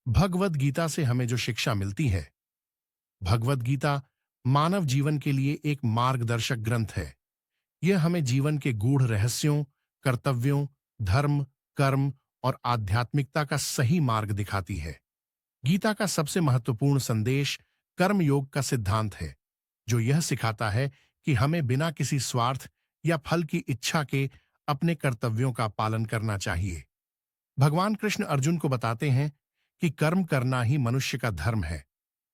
भगवद गीता से हमें जो शिक्षा मिलती है, भगवद गीता मानव जीवन के लिए एक मार्गदर्शक ग्रंथ है। यह हमें जीवन के गूढ़ रहस्यों, कर्तव्यों, धर्म, कर्म और आध्यात्मिकता का सही मार्ग दिखाती है। गीता का सबसे महत्वपूर्ण संदेश कर्म योग का सिद्धांत है, जो यह सिखाता है कि हमें बिना किसी स्वार्थ या फल की इच्छा के अपने कर्तव्यों का पालन करना चाहिए। भगवान कृष्ण अर्जुन को बताते हैं कि कर्म करना ही मनुष्य का धर्म है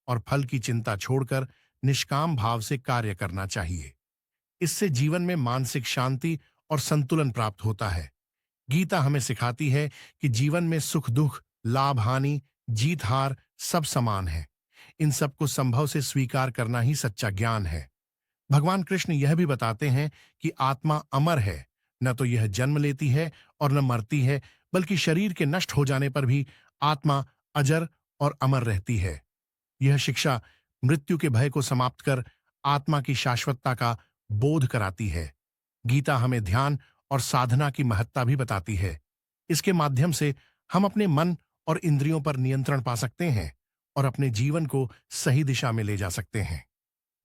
और फल की चिंता छोड़कर निष्काम भाव से कार्य करना चाहिए। इससे जीवन में मानसिक शांति और संतुलन प्राप्त होता है। गीता हमें सिखाती है कि जीवन में सुख दुख, लाभ हानि, जीत हार सब समान है। इन सबको संभव से स्वीकार करना ही सच्चा ज्ञान है। भगवान कृष्ण यह भी बताते हैं कि आत्मा अमर है, न तो यह जन्म लेती है और न मरती है, बल्कि शरीर के नष्ट हो जाने पर भी आत्मा अजर और अमर रहती है। यह शिक्षा मृत्यु के भय को समाप्त कर आत्मा की शाश्वतता का बोध कराती है। गीता हमें ध्यान और साधना की महत्ता भी बताती है। इसके माध्यम से हम अपने मन और इंद्रियों पर नियंत्रण पा सकते हैं और अपने जीवन को सही दिशा में ले जा सकते हैं।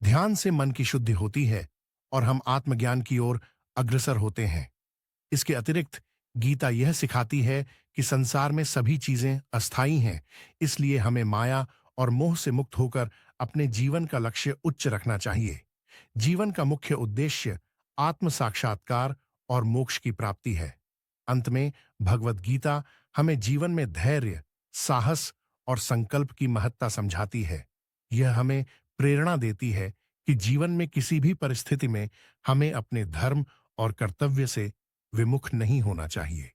ध्यान से मन की शुद्धि होती है और हम आत्मज्ञान की ओर अग्रसर होते हैं। इसके अतिरिक्त गीता यह सिखाती है कि संसार में सभी चीजें अस्थायी हैं, इसलिए हमें माया और मोह से मुक्त होकर अपने जीवन का लक्ष्य उच्च रखना चाहिए। जीवन का मुख्य उद्देश्य आत्म साक्षात्कार और मोक्ष की प्राप्ति है। अंत में भगवद गीता हमें जीवन में धैर्य, साहस और संकल्प की महत्ता समझाती है। यह हमें प्रेरणा देती है कि जीवन में किसी भी परिस्थिति में हमें अपने धर्म और कर्तव्य से विमुख नहीं होना चाहिए।